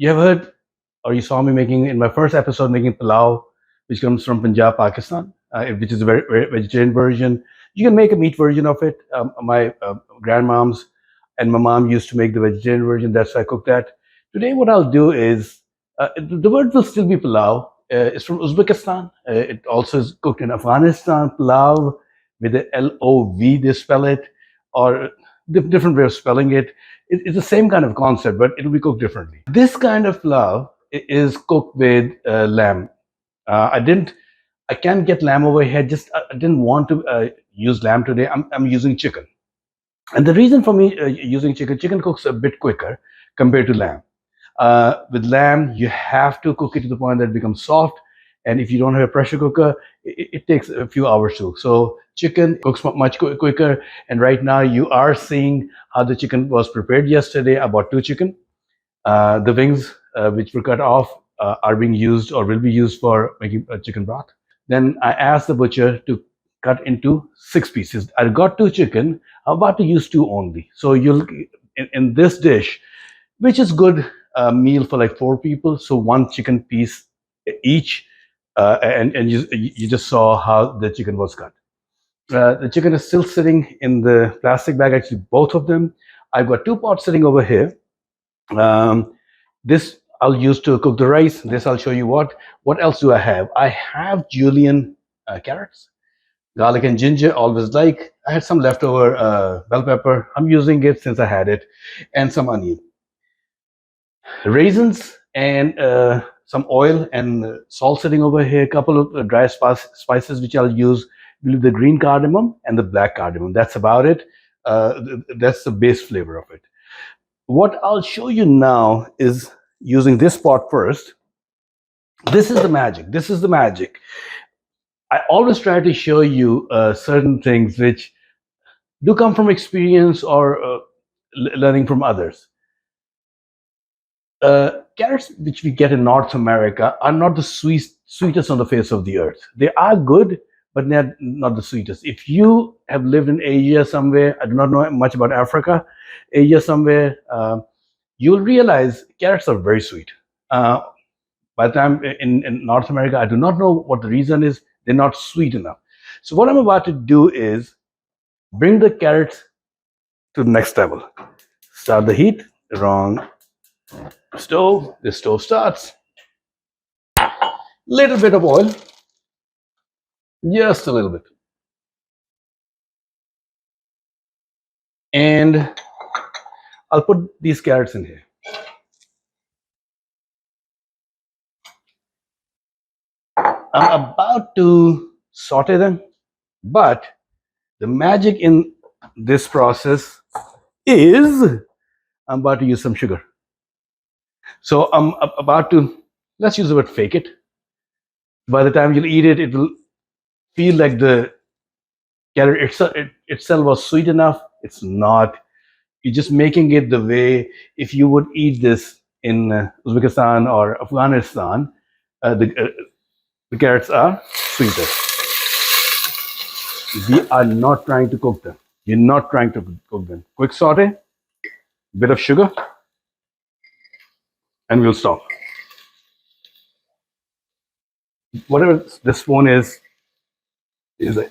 You have heard or you saw me making in my first episode making Pulao, which comes from Punjab, Pakistan, which is a very vegetarian version. You can make a meat version of it. My grandmoms and my mom used to make the vegetarian version. That's why I cook that. Today, what I'll do is the word will still be Pulao. It's from Uzbekistan. It also is cooked in Afghanistan. Pulao with the Lov, they spell it, or different way of spelling it. It's the same kind of concept, but it'll be cooked differently. This kind of pulao is cooked with lamb. I can't get lamb over here. Just I didn't want to use lamb today. I'm using chicken, and the reason for me using chicken cooks a bit quicker compared to lamb. With lamb, you have to cook it to the point that it becomes soft, and if you don't have a pressure cooker, it takes a few hours to cook. So chicken cooks much quicker. And right now, you are seeing how the chicken was prepared yesterday. I bought two chicken. The wings, which were cut off, are being used or will be used for making chicken broth. Then I asked the butcher to cut into 6 pieces. I got two chicken. I'm about to use two only. So you'll in this dish, which is good meal for like 4 people. So one chicken piece each, and you just saw how the chicken was cut. The chicken is still sitting in the plastic bag. Actually, both of them. I've got two pots sitting over here. This I'll use to cook the rice. This I'll show you what. What else do I have? I have julienne carrots, garlic and ginger. Always like. I had some leftover bell pepper. I'm using it since I had it, and some onion, raisins, and some oil and salt sitting over here. A couple of dry spices which I'll use. The green cardamom and the black cardamom. That's about it. That's the base flavor of it. What I'll show you now is using this pot first. This is the magic. This is the magic. I always try to show you certain things which do come from experience or learning from others. Carrots which we get in North America are not the sweetest on the face of the earth. They are good, but they're not the sweetest. If you have lived in Asia somewhere, I do not know much about Africa, Asia somewhere, you'll realize carrots are very sweet. By the time in North America, I do not know what the reason is. They're not sweet enough. So what I'm about to do is bring the carrots to the next level. Start the heat. Wrong stove. This stove starts. Little bit of oil. Just a little bit. And I'll put these carrots in here. I'm about to saute them, but the magic in this process is I'm about to use some sugar. So I'm about to, let's use the word fake it. By the time you'll eat it, it will feel like the carrot itself was sweet enough. It's not. You're just making it the way if you would eat this in Uzbekistan or Afghanistan, the carrots are sweeter. We are not trying to cook them. We're not trying to cook them. Quick saute, bit of sugar, and we'll stop. Whatever this spoon is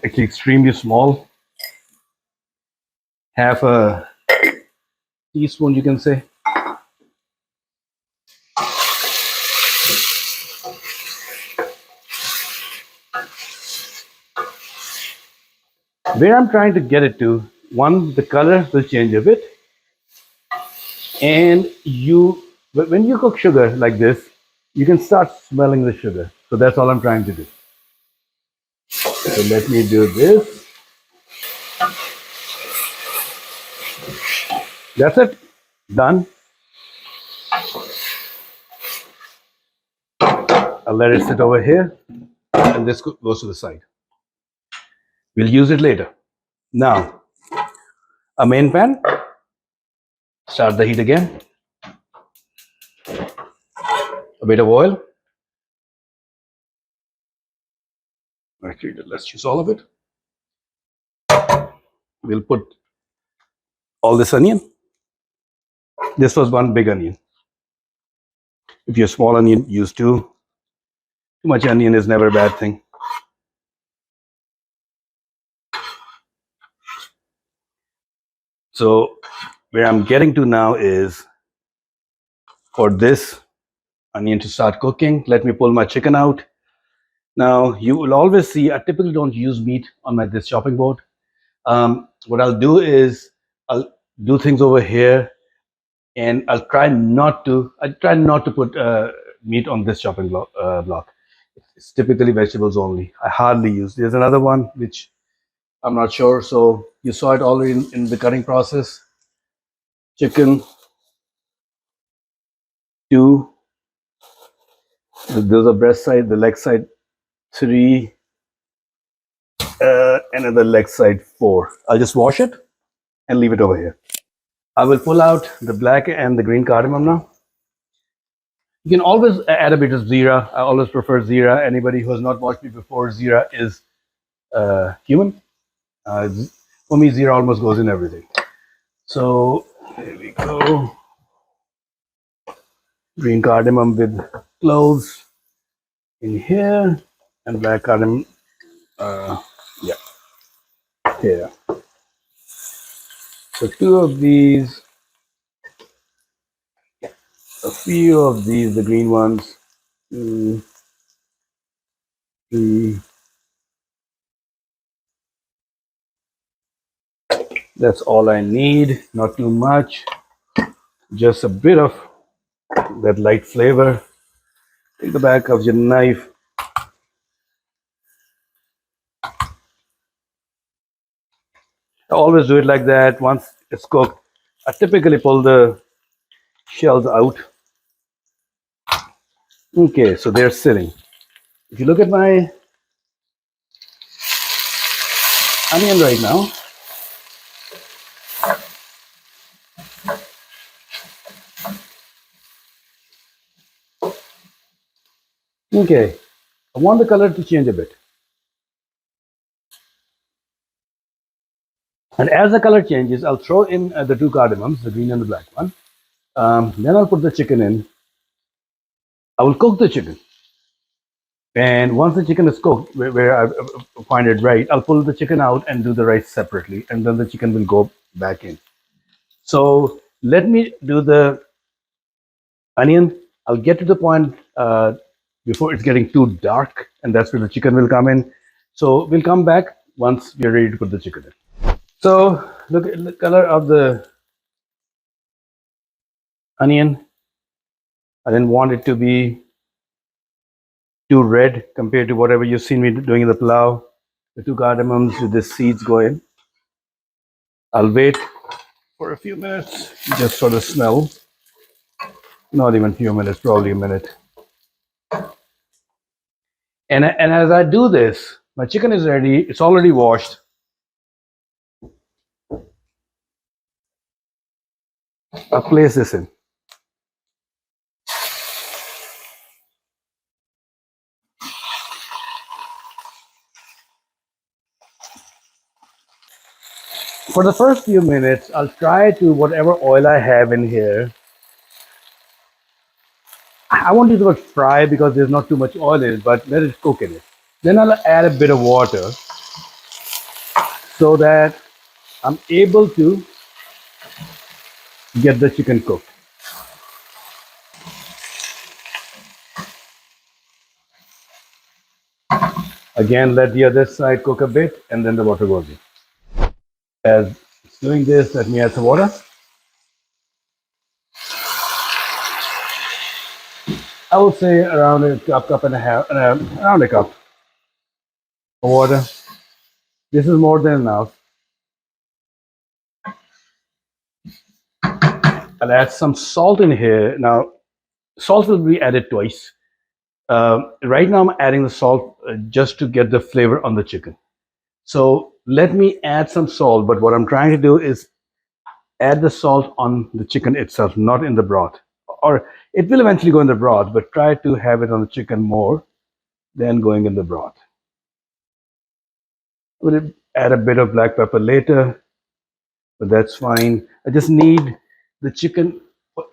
actually extremely small. Half a teaspoon, you can say. Where I'm trying to get it to, one, the color will change a bit. And when you cook sugar like this, you can start smelling the sugar. So that's all I'm trying to do. So let me do this. That's it. Done. I'll let it sit over here. And this goes to the side. We'll use it later. Now, a main pan. Start the heat again. A bit of oil. Actually, let's use all of it. We'll put all this onion. This was one big onion. If you're small onion, use two. Too much onion is never a bad thing. So where I'm getting to now is for this onion to start cooking, let me pull my chicken out. Now you will always see, I typically don't use meat on this chopping board. What I'll do is I'll do things over here, and I try not to put meat on this chopping block. It's typically vegetables only. I hardly use. There's another one which I'm not sure. So you saw it already in the cutting process. Chicken, two. Those are breast side. The leg side, three. Another leg side, four. I'll just wash it and leave it over here. I will pull out the black and the green cardamom now. You can always add a bit of zira. I always prefer zira. Anybody who has not watched me before, zira is human. For me, zira almost goes in everything. So here we go. Green cardamom with cloves in here, and black cardamom, yeah, here. So two of these, a few of these, the green ones. Two, three. That's all I need. Not too much. Just a bit of that light flavor. Take the back of your knife. I always do it like that. Once it's cooked, I typically pull the shells out. Okay, so they're sitting. If you look at my onion right now, okay, I want the color to change a bit. And as the color changes, I'll throw in the two cardamoms, the green and the black one. Then I'll put the chicken in. I will cook the chicken. And once the chicken is cooked, where I find it right, I'll pull the chicken out and do the rice separately. And then the chicken will go back in. So let me do the onion. I'll get to the point before it's getting too dark, and that's where the chicken will come in. So we'll come back once we're ready to put the chicken in. So look at the color of the onion. I didn't want it to be too red compared to whatever you've seen me doing in the pulao. The two cardamoms with the seeds go in. I'll wait for a few minutes just for the smell. Not even a few minutes, probably a minute. And as I do this, my chicken is ready. It's already washed. I'll place this in. For the first few minutes, I'll try to, whatever oil I have in here, I won't use the word fry because there's not too much oil in it, but let it cook in it. Then I'll add a bit of water so that I'm able to get the chicken cooked. Again, let the other side cook a bit and then the water goes in. As it's doing this, let me add some water. I would say around a cup and a half, around a cup of water. This is more than enough. I'll add some salt in here. Now, salt will be added twice. Right now, I'm adding the salt just to get the flavor on the chicken. So let me add some salt, but what I'm trying to do is add the salt on the chicken itself, not in the broth. Or it will eventually go in the broth, but try to have it on the chicken more than going in the broth. We'll add a bit of black pepper later, but that's fine. I just need the chicken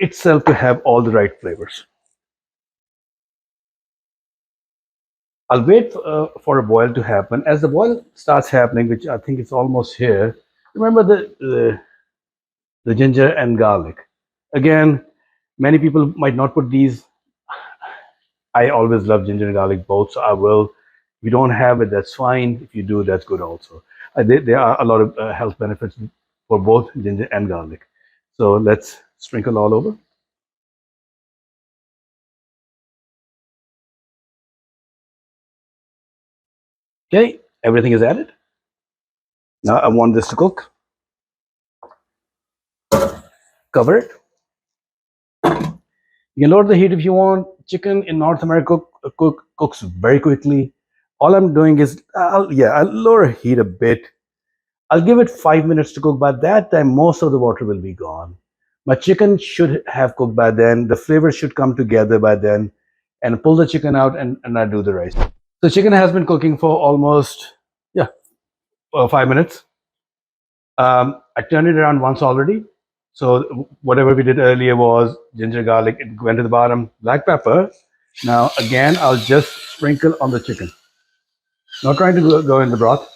itself to have all the right flavors. I'll wait for a boil to happen. As the boil starts happening, which I think it's almost here, remember the ginger and garlic. Again, many people might not put these. I always love ginger and garlic both, so I will. If you don't have it, that's fine. If you do, that's good also. There are a lot of health benefits for both ginger and garlic. So let's sprinkle all over. Okay, everything is added. Now I want this to cook. Cover it. You can lower the heat if you want. Chicken in North America cooks very quickly. All I'm doing is, I'll lower heat a bit. I'll give it 5 minutes to cook. By that time, most of the water will be gone. My chicken should have cooked by then. The flavors should come together by then. And pull the chicken out and I do the rice. The chicken has been cooking for almost, 5 minutes. I turned it around once already. So whatever we did earlier was ginger, garlic, it went to the bottom, black pepper. Now again, I'll just sprinkle on the chicken. Not trying to go in the broth.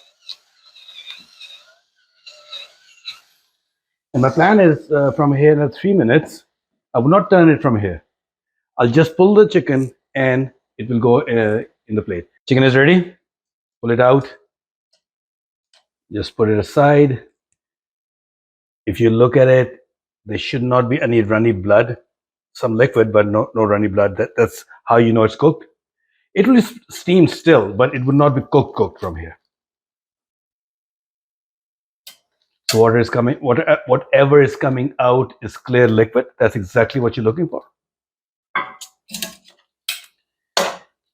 And my plan is from here in 3 minutes, I will not turn it from here. I'll just pull the chicken and it will go in the plate. Chicken is ready. Pull it out. Just put it aside. If you look at it, there should not be any runny blood. Some liquid, but no runny blood. That's how you know it's cooked. It will steam still, but it would not be cooked from here. So water is coming. Whatever is coming out is clear liquid. That's exactly what you're looking for.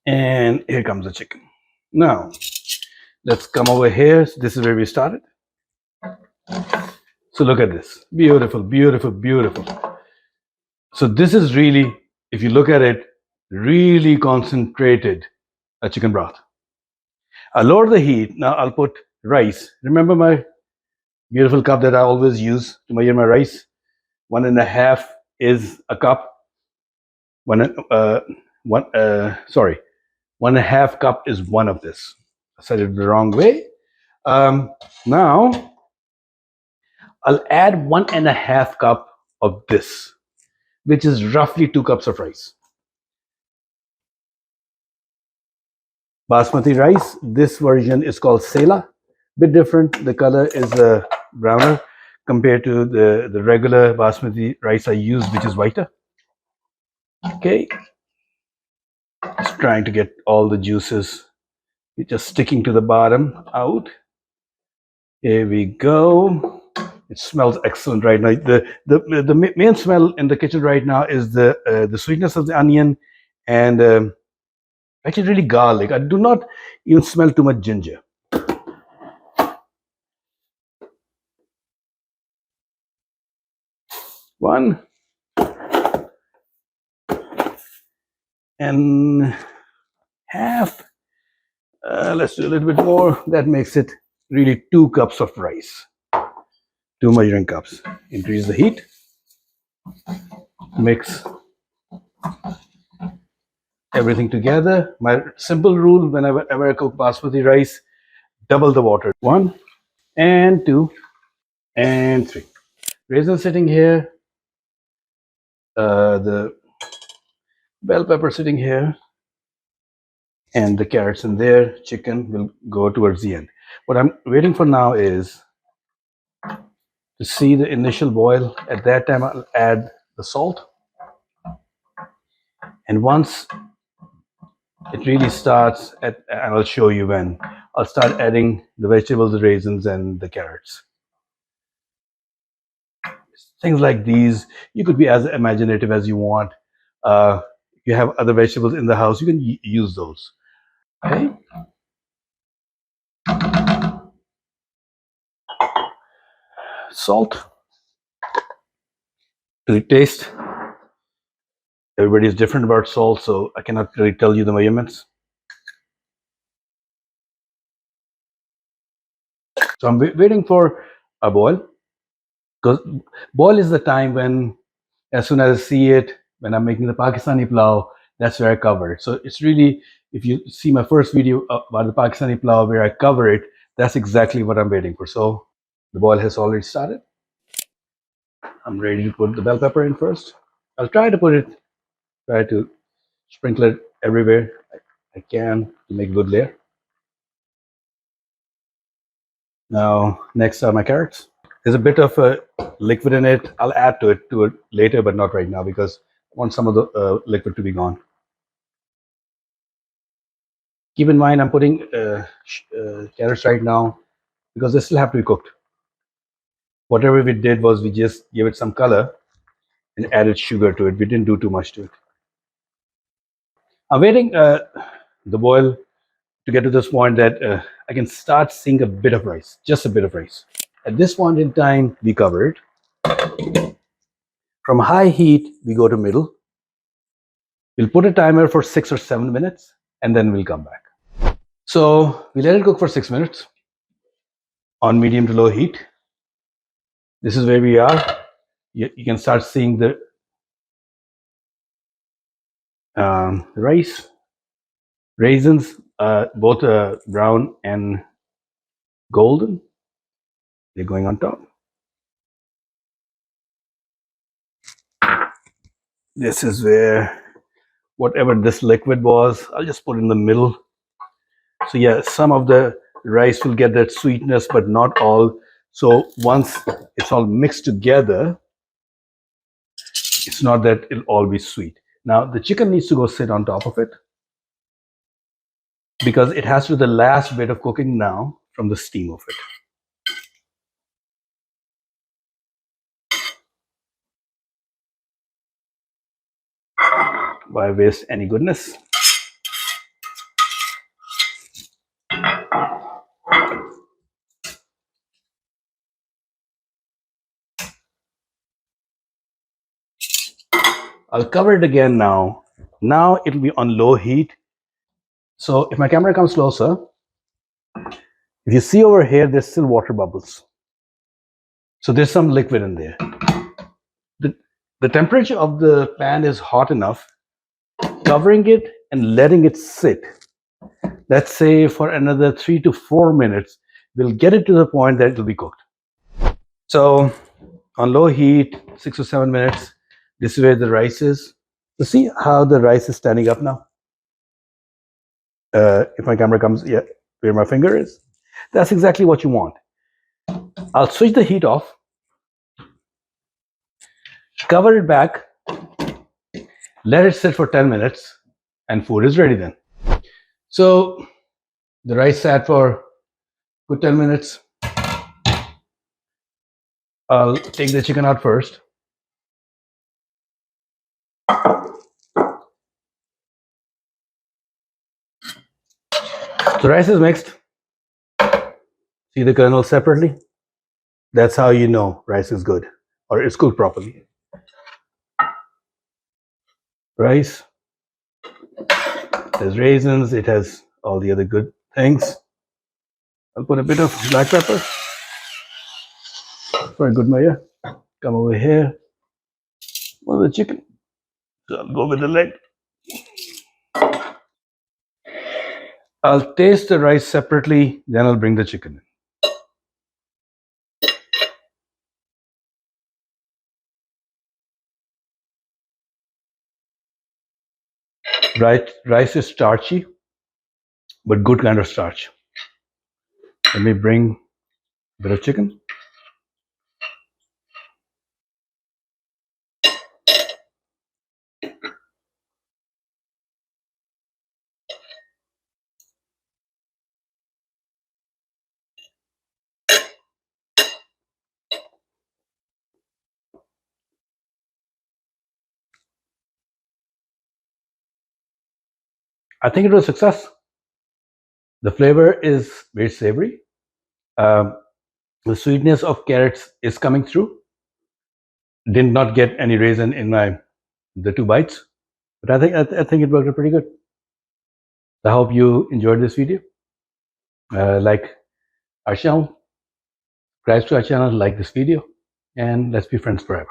And here comes the chicken. Now, let's come over here. So this is where we started. So look at this. Beautiful, beautiful, beautiful. So this is really, if you look at it, really concentrated chicken broth. I'll lower the heat. Now I'll put rice. Remember my beautiful cup that I always use to measure my rice? 1.5 is a cup. 1.5 cup is one of this. I said it the wrong way. Now I'll add 1.5 cup of this, which is roughly 2 cups of rice. Basmati rice. This version is called Sela. Bit different. The color is browner compared to the regular basmati rice I use, which is whiter. Okay. Just trying to get all the juices. It's just sticking to the bottom out. Here we go. It smells excellent right now. The main smell in the kitchen right now is the sweetness of the onion and actually really garlic. I do not even smell too much ginger. One and half. Let's do a little bit more. That makes it really 2 cups of rice. 2 measuring cups. Increase the heat. Mix everything together. My simple rule whenever I cook basmati rice, double the water. 1 and 2 and 3. Raisins sitting here. The bell pepper sitting here. And the carrots in there. Chicken will go towards the end. What I'm waiting for now is to see the initial boil. At that time, I'll add the salt. And once it really starts, and I'll show you when, I'll start adding the vegetables, the raisins, and the carrots. Things like these, you could be as imaginative as you want. If you have other vegetables in the house, you can use those. Okay. Salt to the taste. Everybody is different about salt, so I cannot really tell you the measurements. So I'm waiting for a boil, because boil is the time when, as soon as I see it, when I'm making the Pakistani pulao, that's where I cover it. So it's really, if you see my first video about the Pakistani pulao where I cover it, that's exactly what I'm waiting for. So the boil has already started. I'm ready to put the bell pepper in first. I'll try to sprinkle it everywhere I can to make a good layer. Now, next are my carrots. There's a bit of a liquid in it. I'll add to it later, but not right now because I want some of the liquid to be gone. Keep in mind, I'm putting carrots right now because they still have to be cooked. Whatever we did was we just gave it some color and added sugar to it. We didn't do too much to it. I'm waiting the boil to get to this point that I can start seeing a bit of rice, just a bit of rice. At this point in time, we cover it. From high heat, we go to middle. We'll put a timer for 6 or 7 minutes, and then we'll come back. So we let it cook for 6 minutes on medium to low heat. This is where we are. You can start seeing the rice, raisins, both brown and golden. They're going on top. This is where whatever this liquid was, I'll just put in the middle. So yeah, some of the rice will get that sweetness, but not all. So once it's all mixed together, it's not that it'll all be sweet. Now the chicken needs to go sit on top of it because it has to do the last bit of cooking now from the steam of it. Why waste any goodness? I'll cover it again now. Now it'll be on low heat. So if my camera comes closer, if you see over here, there's still water bubbles. So there's some liquid in there. The temperature of the pan is hot enough. Covering it and letting it sit, let's say for another 3 to 4 minutes, we'll get it to the point that it'll be cooked. So on low heat, 6 or 7 minutes, this is where the rice is. So see how the rice is standing up now? If my camera comes where my finger is, that's exactly what you want. I'll switch the heat off, cover it back, let it sit for 10 minutes, and food is ready then. So the rice sat for good 10 minutes. I'll take the chicken out first. So rice is mixed. See the kernels separately? That's how you know rice is good or it's cooked properly. Rice, there's raisins, it has all the other good things. I'll put a bit of black pepper for a good measure. Come over here with the chicken. So I'll go with the leg. I'll taste the rice separately, then I'll bring the chicken in. Rice is starchy, but good kind of starch. Let me bring a bit of chicken. I think it was a success. The flavor is very savory. The sweetness of carrots is coming through. Did not get any raisin in the 2 bites, but I think it worked out pretty good. I hope you enjoyed this video. Like our channel, subscribe to our channel, like this video, and let's be friends forever.